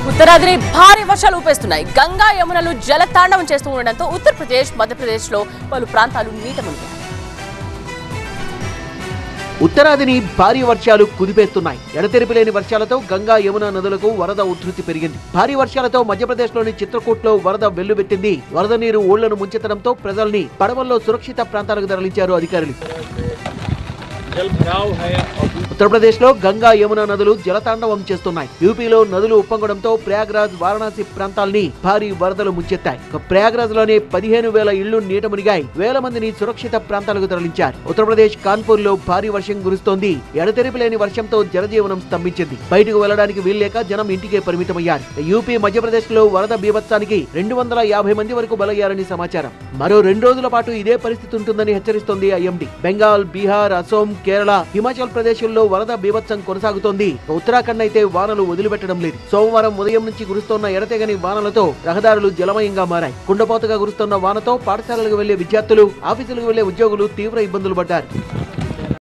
ఉత్తరాదిని భారీ వర్షాలు ఊపేస్తున్నాయి. గంగా యమునలు జలతాండవం చేస్తూ ఉండడంతో ఉత్తరప్రదేశ్, మధ్యప్రదేశ్ లో పలు ప్రాంతాలు నీట మునిగాయి. ఉత్తరాదిని భారీ వర్షాలు కుదిపేస్తున్నాయి. ఎడతెరిపిలేని వర్షాలతో గంగా యమున నదులకు వరద ఉధృతి పెరిగింది. భారీ వర్షాలతో మధ్యప్రదేశ్లోని చిత్రకూట్లో వరద వెల్లుబెట్టింది. వరద నీరు ఊళ్లను ముంచెత్తడంతో ప్రజల్ని పడవల్లో సురక్షిత ప్రాంతాలకు తరలించారు అధికారులు. ఉత్తరప్రదేశ్ లో గంగా యమున నదులు జలతాండవం చేస్తున్నాయి. యూపీలో నదులు ఉప్పొంగడంతో ప్రయాగ్రాజ్, వారణాసి ప్రాంతాల్ని భారీ వరదలు ముంచెత్తాయి. ప్రయాగ్రాజ్ లోనే 15,000 ఇళ్లు నీట మునిగాయి. వేల మందిని సురక్షిత ప్రాంతాలకు తరలించారు. ఉత్తరప్రదేశ్ కాన్పూర్ లో భారీ వర్షం కురుస్తోంది. ఎడతెరిపిలేని వర్షంతో జనజీవనం స్తంభించింది. బయటకు వెళ్లడానికి వీల్లేక జనం ఇంటికే పరిమితమయ్యారు. యూపీ, మధ్యప్రదేశ్ లో వరద బీభత్సానికి 250 మంది వరకు బలయ్యారని సమాచారం. మరో 2 రోజుల పాటు ఇదే పరిస్థితి ఉంటుందని హెచ్చరిస్తోంది ఐఎండీ. బెంగాల్, బీహార్, అసోం, కేరళ, హిమాచల్ ప్రదేశ్లో వరద బీభత్సం కొనసాగుతోంది. ఉత్తరాఖండ్ అయితే వానలు వదిలిపెట్టడం లేదు. సోమవారం ఉదయం నుంచి కురుస్తోన్న ఎడతెగని వానలతో రహదారులు జలమయంగా మారాయి. కుండపోతగా కురుస్తున్న వానతో పాఠశాలలకు వెళ్లే విద్యార్థులు, ఆఫీసులకు వెళ్లే ఉద్యోగులు తీవ్ర ఇబ్బందులు పడ్డారు.